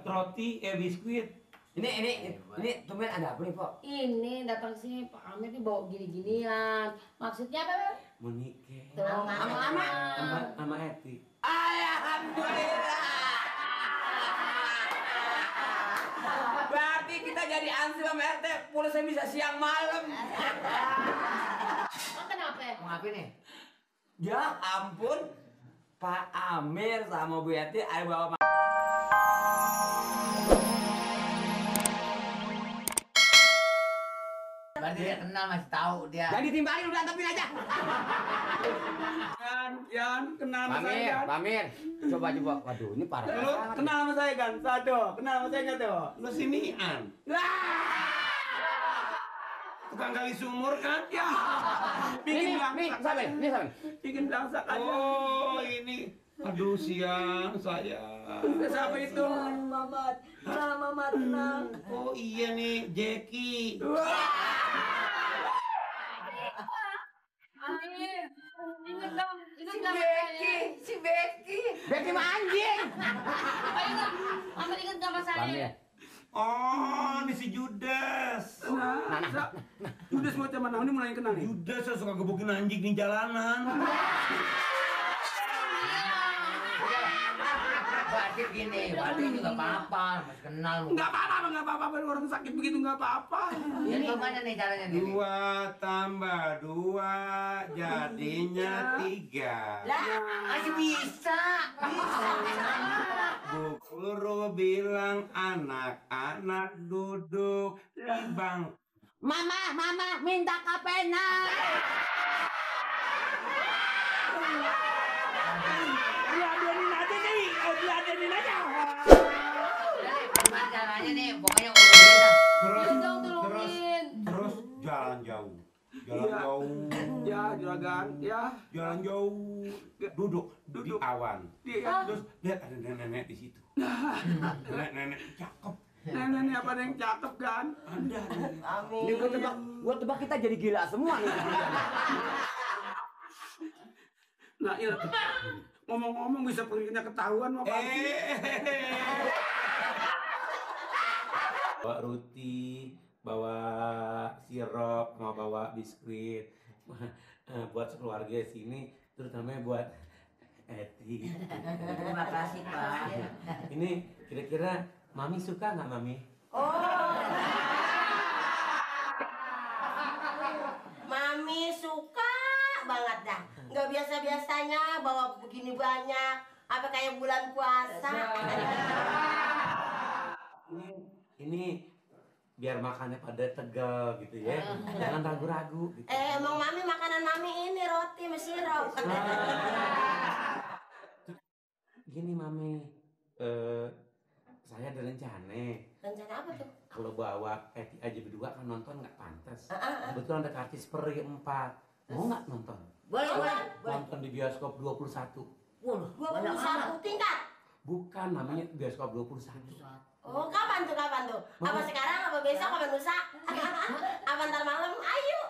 roti, biskuit. Ini tumben ada apa nih, Pak? Ini datang sini Pak Amir nih bawa gini-ginian. Maksudnya apa? Mau nikah. Sama Eti. Alhamdulillah. Berarti kita jadi ansip sama RT, pulsa bisa siang malam. Kenapa? Mau ngapain nih? Ya ampun, Pak Amir sama Bu Eti ayo bawa. Berarti dia kenal, masih tahu dia. Jadi timbalin udah antepin aja. Yan, kenal sama saya kan? Pamir, coba. Waduh, ini parah. Lu kenal sama saya kan? Satu, kenal sama saya nggak tuh? Lu sinian. Tukang gali sumur kan? Ya. Bikin belangsak. Bikin belangsak aja. Oh, ini. Aduh, siang saya. Siapa itu? Mamat. Mamat tenang. Oh iya nih, Jackie. Amir, ingat dong. Si Becky. Becky mah anjing. Amir ingat sama saya. Oh, ini si Judas. Judas macam mana? Ini mulai kenal nih. Judas suka gebukin anjing di jalanan. Berarti gini, berarti juga apa-apa, masih kenal. Nggak apa-apa, orang sakit begitu nggak apa-apa. Ini gimana nih caranya nih? 2 tambah 2 jadinya 3. Lah, masih bisa. Bu guru bilang anak-anak duduk di bangku. Mama, minta kapena. Diadenin aja. Gimana caranya nih? Pokoknya urusin dah. Terus jalan jauh. Ya, juragan, ya. Jalan jauh. Duduk di awan. Terus lihat ada nenek di situ. Nenek cakep. Nenek apa yang cakep kan? Ada. Ini gua tebak kita jadi gila semua nih. Nah, iya. Ngomong-ngomong bisa perginya ketahuan mau Pak. Bawa roti, bawa sirup, mau bawa biskuit buat sekeluarga sini, terutama buat Eti. Terima kasih, Pak. Ini kira-kira Mami suka nggak, Mami? Mami suka banget dah. Nggak biasa-biasanya bawa begini banyak. Apa kayak bulan puasa. Ini biar makannya pada tegal gitu ya. Jangan ragu-ragu gitu. Emang Mami makanan Mami ini roti sama sirup. Gini Mami, saya ada rencana. Rencana apa tuh? Kalau bawa Eti aja berdua kan nonton nggak pantas. Kebetulan ada karcis peri 4. Mau nggak nonton? Boleh. Nonton di bioskop 21. 21 tingkat? Bukan, namanya bioskop 21. Oh, kapan tuh? Apa sekarang, apa besok, apa lusa? Apa ntar malam? Ayo.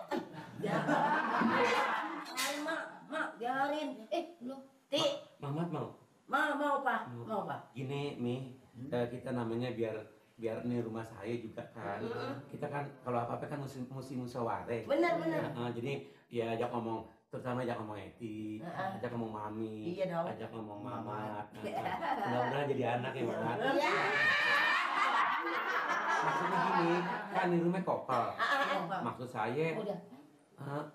Ayo, Mak, biarin. Belum. Ti. Mamat mau? Mau, Pak. Mau, Pak. Gini, Mi, kita namanya biar ini rumah saya juga kan. Kita kan kalau apa-apa kan mesti musyawarah. Bener. Jadi ya ajak ngomong, terutama ajak ngomong Eti, ajak ngomong Mami, Iya dong. ajak ngomong Mamat. Mudah-mudahan jadi anak ya, Mamat. Iya. Maksudnya gini, kan di rumah kopel. Maksud saya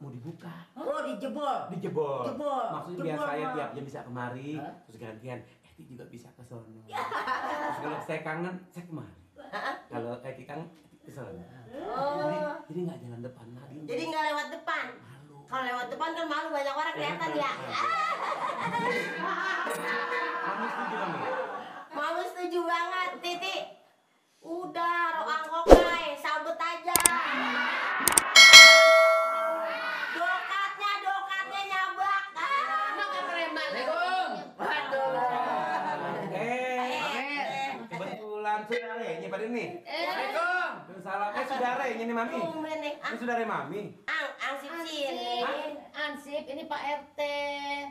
mau dibuka. Oh, dijebol. Dijebol. Jebol. Maksudnya biar saya tiap jam bisa kemari, terus gantian Eti juga bisa ke sono. Terus kalau saya kangen, saya kemari. Kalau Eti kangen, Eti ke sono. Jadi nggak jalan depan lagi. Jadi nggak lewat depan. Malu. Kalau lewat depan kan malu, banyak orang kelihatan ya. Kamu setuju Mami? Mami setuju banget, Titi. Udah, roang kokai, sabut aja. Dokatnya nyabak. Assalamualaikum. Waduh. Kebetulan saudara ini pada ini. Assalamualaikum. Salam, saudara ini Mami. Tumben nih. Ini saudara Mami. Ansip sini. Ansip, ini Pak RT.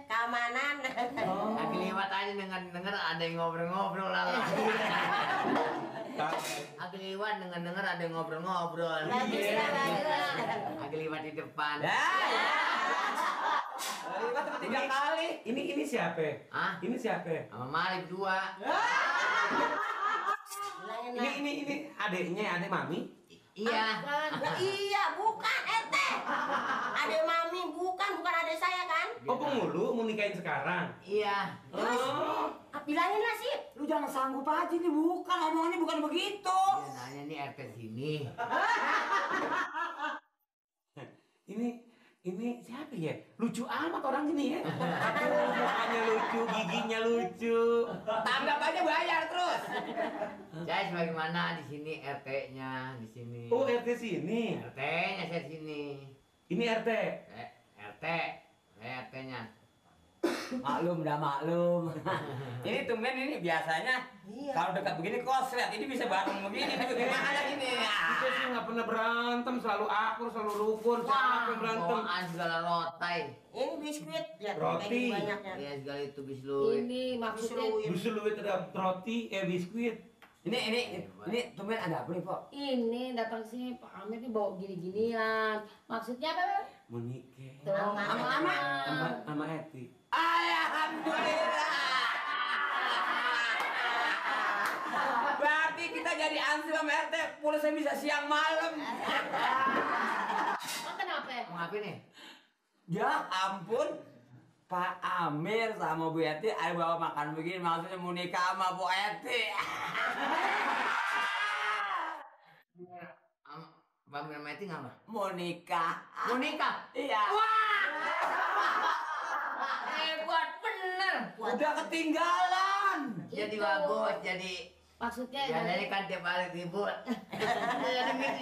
Keamanan. Lagi lewat aja denger dengar ada yang ngobrol-ngobrol lah. Agiliwat dengar ada yang ngobrol-ngobrol. Bagus lah, bagus. Agiliwat di depan. Agiliwat cuma 3 kali. Ini siapa? Hah? Ini siapa? Sama Malik 2. Bilangin lah. Ini adiknya, adik mami. Iya. Lah iya, bukan ente. Adek mami, bukan adek saya kan? Oh, pemulu mau nikahin sekarang. Iya. Oh. Bilangin lah sih. Lu jangan sanggup aja nih, bukan omongannya bukan begitu. Dia nanya nih RT sini. Ini siapa ya? Lucu amat orang ini ya. Mukanya lucu, giginya lucu. Tanggap aja bayar terus. Saya sebagaimana di sini RT-nya di sini. Oh, RT sini. RT-nya saya di sini. Ini RT. RT. Saya RT-nya. Maklum dah maklum. Ini tumben ini biasanya Iya. kalau dekat begini koslet, ini bisa bareng begini. Tapi gimana ini? Kita sih nggak pernah berantem, selalu akur, selalu rukun. Siapa yang berantem? Bawaan segala rotai. Ini biskuit, lihat Roti. kayak gini banyaknya. Ya segala itu bisluit. Ini maksudnya Disuruh ada roti, biskuit. Ini tumben ada apa nih, Pok? ini datang sini Pak Amir nih bawa gini-ginian. Maksudnya apa? Beb? Mau nikah. Tuh, Sama Eti. Alhamdulillah. Berarti kita jadi ansip sama RT, pulsa bisa siang malam. Oh, kenapa? Mau apa nih? Ya ampun, Pak Amir sama Bu Eti ayo bawa makan begini, maksudnya mau nikah sama Bu Eti. Bang Mirmati ngapa? Mau nikah. Mau nikah? Iya. Hebat bener. Udah ketinggalan. Jadi Itu. bagus, jadi Maksudnya biasanya kan tiap hari ribut.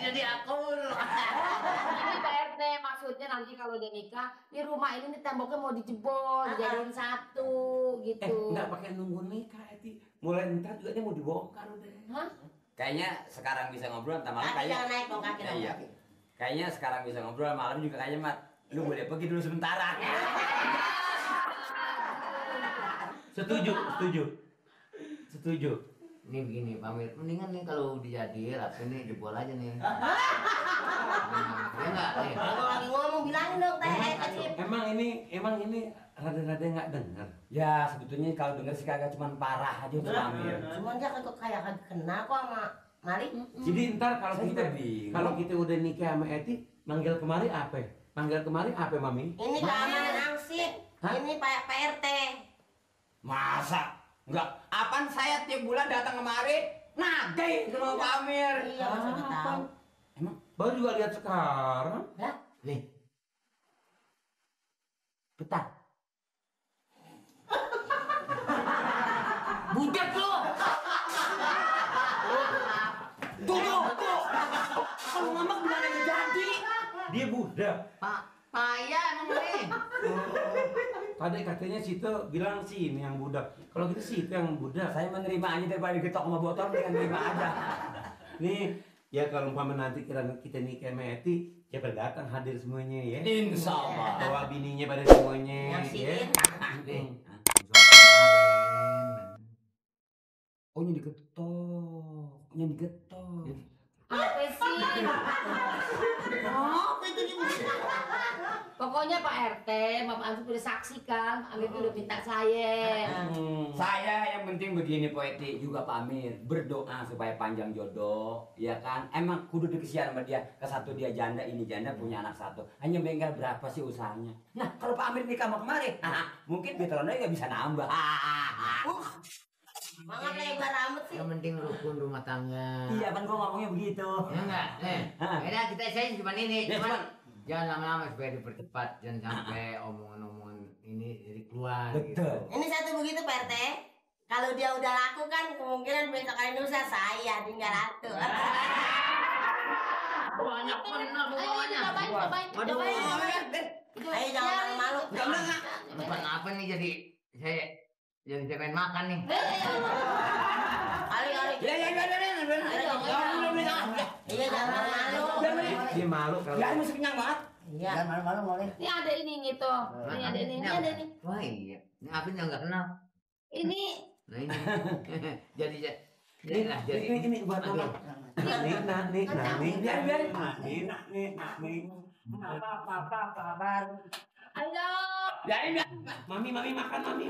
jadi akur. ini Pak RT maksudnya nanti kalau udah nikah di rumah ini nih temboknya mau dijebol, dijadiin satu gitu. Nggak pakai nunggu nikah, Eti. Mulai ntar juga dia mau dibongkar udah. Hah? Kayaknya sekarang bisa ngobrol, entar malam Kaki kayaknya. jangan naik dong, kaki dong. Iya. Kayaknya sekarang bisa ngobrol, malam juga kayaknya Mat. Lu boleh pergi dulu sementara. Setuju. Ini begini, pamit. Mendingan nih kalau dijadiin, tapi ini jebol aja nih. Ya enggak? Nih. Kalau lagi ngomong bilangin dong teh kecil. Emang ini rada-rada nggak dengar. Ya sebetulnya kalau denger sih kagak cuman parah aja untuk Amir. Cuman dia kagak kayak kagak kenal kok sama Mari. Jadi ntar Saya juga bingung. kalau kita udah nikah sama Eti, manggil kemari apa? Manggil kemari apa, Mami? Ini keamanan angsip. Hah? Ini Pak RT. Masa? Enggak. Apaan saya tiap bulan datang kemari nagih sama Pak Amir. Iya, masa dia tahu. Emang baru juga lihat sekarang. Nih. Betah. Budak lo. Tuh. Kalau ngambek bulan aja jadi. Dia budak. Pak Paya emang nih. Tadi katanya Sito bilang sih ini yang budak. Kalau gitu Sito yang budak. Saya menerima aja daripada diketok sama botol, dengan terima aja. Nih, ya kalau umpama nanti kita nikah sama Eti, siapa datang hadir semuanya ya. Insya Allah. Bawa bininya pada semuanya. Yang ya. sini. Nih. Oh yang digetok. Apa sih? Apa itu dia? Pokoknya Pak RT, Bapak Ansip udah saksikan, Pak Amir tuh udah minta saya. Saya yang penting begini Poeti juga Pak Amir berdoa supaya panjang jodoh, ya kan? Emang kudu dikesian sama dia. Ke satu dia janda, ini janda punya anak satu. Hanya bengkel berapa sih usahanya? Nah kalau Pak Amir nikah sama kemarin, mungkin veterannya nggak bisa nambah. Mangap lebar amat sih. Yang penting rukun rumah tangga. Iya kan gua ngomongnya begitu. Ya enggak? Nih. Beda kita saya cuma ini. Ya, Cuman jangan lama-lama supaya dipercepat, jangan sampai omongan-omongan ini jadi keluar. Betul. Gitu. Ini satu begitu Pak RT. Kalau dia udah laku kan kemungkinan besok hari lusa saya tinggal ratu. Banyak benar pokoknya. Cobain. Ayo jangan malu. Bukan apa nih jadi saya pengen makan nih. Kali. Ya. Iya jangan malu. Dia malu kalau. Ya masih kenyang banget. Iya. Jangan malu-malu boleh. Ini ada ini gitu. Ini ada ini, ini ada ini. Wah iya. Ini apa yang nggak kenal? Ini Nah ini. Jadi Ini buat mama. Nih. Biarin. Nih. Halo. Biarin. Mami makan mami.